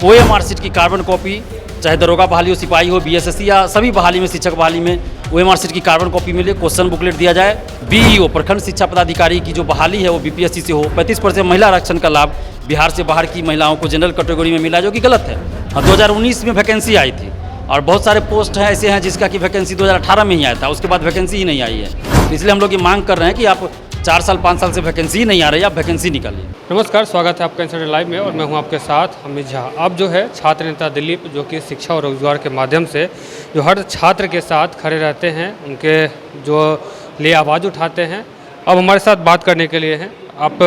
OMR seat की carbon copy, चाहे दरोगा बहाली हो, सिपाही हो, BSSC या सभी बहाली में, शिक्षक बहाली में OMR सीट की कार्बन कॉपी मिले, क्वेश्चन बुकलेट दिया जाए। BEO प्रखंड शिक्षा पदाधिकारी की जो बहाली है वो BPSC से हो। 35% महिला आरक्षण का लाभ बिहार से बाहर की महिलाओं को जनरल कैटेगरी में मिला, जो कि गलत है। हाँ, 2019 में वैकेंसी आई थी और बहुत सारे पोस्ट हैं ऐसे हैं जिसका कि वैकेंसी 2018 में ही आया था, उसके बाद वैकेंसी ही नहीं आई है। तो इसलिए हम लोग ये मांग कर रहे हैं कि आप 4 साल 5 साल से वैकेंसी ही नहीं आ रही है, आप वैकेंसी निकालिए। नमस्कार, स्वागत है आपका इंसिडेंट लाइव में और मैं हूं आपके साथ अमित झा। अब जो है छात्र नेता दिलीप, जो कि शिक्षा और रोजगार के माध्यम से जो हर छात्र के साथ खड़े रहते हैं, उनके जो लिए आवाज़ उठाते हैं, अब हमारे साथ बात करने के लिए हैं। आप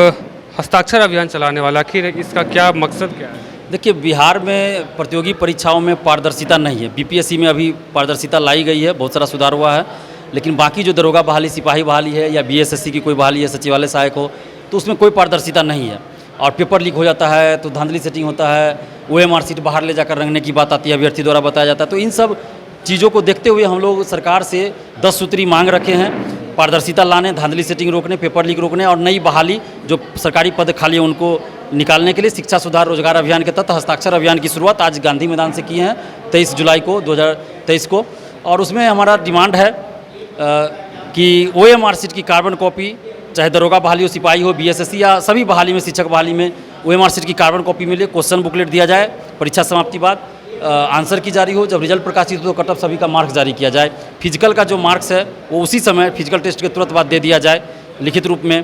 हस्ताक्षर अभियान चलाने वाला, आखिर इसका क्या मकसद क्या है? देखिए, बिहार में प्रतियोगी परीक्षाओं में पारदर्शिता नहीं है। BPSC में अभी पारदर्शिता लाई गई है, बहुत सारा सुधार हुआ है, लेकिन बाकी जो दरोगा बहाली, सिपाही बहाली है या BSSC की कोई बहाली है, सचिवालय सहायक हो, तो उसमें कोई पारदर्शिता नहीं है और पेपर लीक हो जाता है, तो धांधली सेटिंग होता है, OMR सीट बाहर ले जाकर रंगने की बात आती है, अभ्यर्थी द्वारा बताया जाता है। तो इन सब चीज़ों को देखते हुए हम लोग सरकार से 10 सूत्री मांग रखे हैं, पारदर्शिता लाने, धांधली सेटिंग रोकने, पेपर लीक रोकने और नई बहाली जो सरकारी पद खाली है उनको निकालने के लिए शिक्षा सुधार रोजगार अभियान के तहत हस्ताक्षर अभियान की शुरुआत आज गांधी मैदान से की है 23 जुलाई को 2023 को। और उसमें हमारा डिमांड है कि OMR सीट की कार्बन कॉपी, चाहे दरोगा बहाली हो, सिपाही हो, BSSC या सभी बहाली में, शिक्षक बहाली में OMR सीट की कार्बन कॉपी मिले, क्वेश्चन बुकलेट दिया जाए, परीक्षा समाप्ति बाद आंसर की जारी हो, जब रिजल्ट प्रकाशित हो तो कट ऑफ सभी का मार्क्स जारी किया जाए। फिजिकल का जो मार्क्स है वो उसी समय फिजिकल टेस्ट के तुरंत बाद दे दिया जाए लिखित रूप में।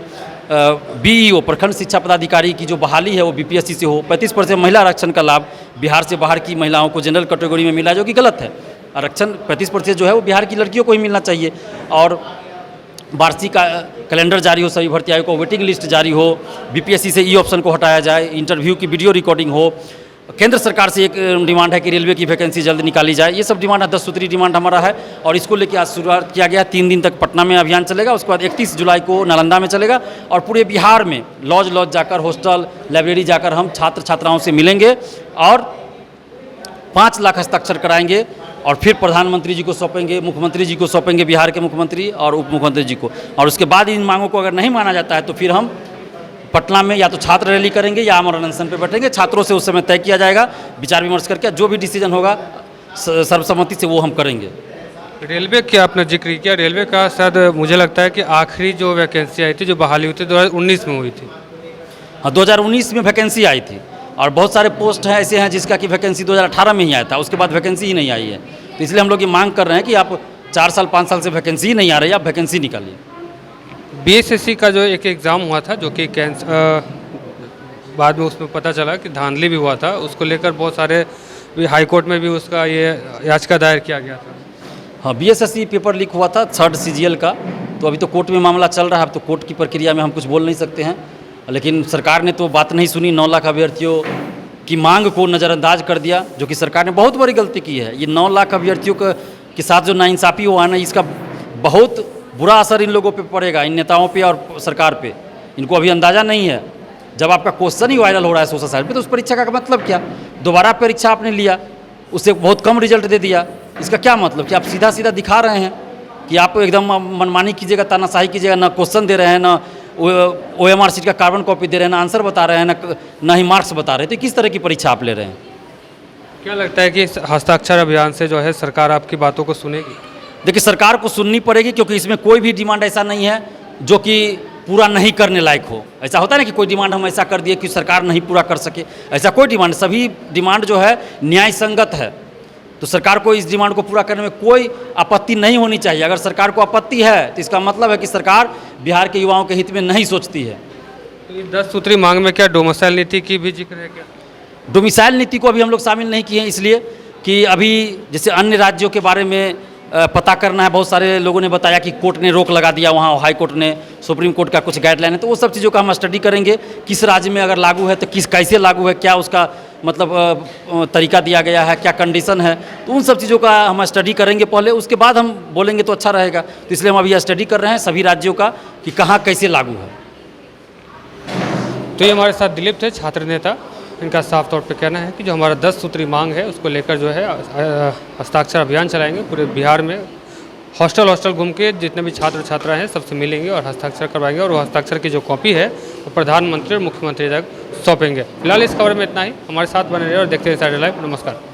BEO प्रखंड शिक्षा पदाधिकारी की जो बहाली है वो BPSC से हो। 35% महिला आरक्षण का लाभ बिहार से बाहर की महिलाओं को जनरल कैटेगरी में मिला, जो कि गलत है। आरक्षण 35% जो है वो बिहार की लड़कियों को ही मिलना चाहिए। और वार्षिक कैलेंडर जारी हो, सभी भर्ती आयोग को वेटिंग लिस्ट जारी हो, BPSC से ई ऑप्शन को हटाया जाए, इंटरव्यू की वीडियो रिकॉर्डिंग हो। केंद्र सरकार से एक डिमांड है कि रेलवे की वैकेंसी जल्द निकाली जाए। ये सब डिमांड है, 10 सूत्री डिमांड हमारा है और इसको लेकर आज शुरुआत किया गया। 3 दिन तक पटना में अभियान चलेगा, उसके बाद 31 जुलाई को नालंदा में चलेगा और पूरे बिहार में लॉज जाकर, हॉस्टल, लाइब्रेरी जाकर हम छात्र छात्राओं से मिलेंगे और 5 लाख हस्ताक्षर कराएंगे और फिर प्रधानमंत्री जी को सौंपेंगे, मुख्यमंत्री जी को सौंपेंगे, बिहार के मुख्यमंत्री और उप मुख्यमंत्री जी को। और उसके बाद इन मांगों को अगर नहीं माना जाता है तो फिर हम पटना में या तो छात्र रैली करेंगे या आमरण अनशन पर बैठेंगे। छात्रों से उस समय तय किया जाएगा, विचार विमर्श करके जो भी डिसीजन होगा सर्वसम्मति से वो हम करेंगे। रेलवे का आपने जिक्र किया, रेलवे का शायद मुझे लगता है कि आखिरी जो वैकेंसी आई थी, जो बहाली हुई थी, 2019 में हुई थी। हाँ, 2019 में वैकेंसी आई थी और बहुत सारे पोस्ट हैं ऐसे हैं जिसका कि वैकेंसी 2018 में ही आया था, उसके बाद वैकेंसी ही नहीं आई है। तो इसलिए हम लोग ये मांग कर रहे हैं कि आप 4 साल 5 साल से वैकेंसी ही नहीं आ रही है, आप वैकेंसी निकालिए। BSSC का जो एक एग्ज़ाम हुआ था, जो कि बाद में उसमें पता चला कि धांधली भी हुआ था, उसको लेकर बहुत सारे हाई कोर्ट में भी उसका ये याचिका दायर किया गया था। हाँ, BSSC पेपर लीक हुआ था 3rd CGL का, तो अभी तो कोर्ट में मामला चल रहा है। अब तो कोर्ट की प्रक्रिया में हम कुछ बोल नहीं सकते हैं, लेकिन सरकार ने तो बात नहीं सुनी। 9 लाख अभ्यर्थियों की मांग को नज़रअंदाज कर दिया, जो कि सरकार ने बहुत बड़ी गलती की है। ये 9 लाख अभ्यर्थियों के साथ जो नाइंसाफ़ी हुआ है ना, इसका बहुत बुरा असर इन लोगों पे पड़ेगा, इन नेताओं पे और सरकार पे। इनको अभी अंदाज़ा नहीं है। जब आपका क्वेश्चन ही वायरल हो रहा है सोशल साइट पे, तो उस परीक्षा का मतलब क्या? दोबारा परीक्षा आपने लिया, उससे बहुत कम रिजल्ट दे दिया, इसका क्या मतलब? कि आप सीधा सीधा दिखा रहे हैं कि आप एकदम मनमानी कीजिएगा, तानाशाही कीजिएगा, ना क्वेश्चन दे रहे हैं, ना OMR सीट का कार्बन कॉपी दे रहे हैं, ना आंसर बता रहे हैं, ना ही मार्क्स बता रहे हैं। तो किस तरह की परीक्षा आप ले रहे हैं? क्या लगता है कि इस हस्ताक्षर अभियान से जो है सरकार आपकी बातों को सुनेगी? देखिए, सरकार को सुननी पड़ेगी, क्योंकि इसमें कोई भी डिमांड ऐसा नहीं है जो कि पूरा नहीं करने लायक हो। ऐसा होता है ना कि कोई डिमांड हम ऐसा कर दिए कि सरकार नहीं पूरा कर सके, ऐसा कोई डिमांड, सभी डिमांड जो है न्याय संगत है। तो सरकार को इस डिमांड को पूरा करने में कोई आपत्ति नहीं होनी चाहिए। अगर सरकार को आपत्ति है तो इसका मतलब है कि सरकार बिहार के युवाओं के हित में नहीं सोचती है। तो ये 10 सूत्री मांग में क्या डोमिसाइल नीति की भी जिक्र है क्या? डोमिसाइल नीति को अभी हम लोग शामिल नहीं किए हैं, इसलिए कि अभी जैसे अन्य राज्यों के बारे में पता करना है। बहुत सारे लोगों ने बताया कि कोर्ट ने रोक लगा दिया, वहाँ हाई कोर्ट ने, सुप्रीम कोर्ट का कुछ गाइडलाइन है, तो वो सब चीज़ों का हम स्टडी करेंगे। किस राज्य में अगर लागू है तो कैसे लागू है, क्या उसका मतलब तरीका दिया गया है, क्या कंडीशन है, तो उन सब चीज़ों का हम स्टडी करेंगे पहले, उसके बाद हम बोलेंगे तो अच्छा रहेगा। तो इसलिए हम अभी स्टडी कर रहे हैं सभी राज्यों का कि कहाँ कैसे लागू है। तो ये हमारे साथ दिलीप थे, छात्र नेता। इनका साफ तौर पे कहना है कि जो हमारा 10 सूत्री मांग है उसको लेकर जो है हस्ताक्षर अभियान चलाएंगे पूरे बिहार में। हॉस्टल घूम के जितने भी छात्र छात्रा हैं सबसे मिलेंगे और हस्ताक्षर करवाएंगे और वो हस्ताक्षर की जो कॉपी है वो प्रधानमंत्री और मुख्यमंत्री तक सौंपेंगे। फिलहाल इस खबर में इतना ही, हमारे साथ बने रहे और देखते रहिए सैटरडे लाइव। नमस्कार।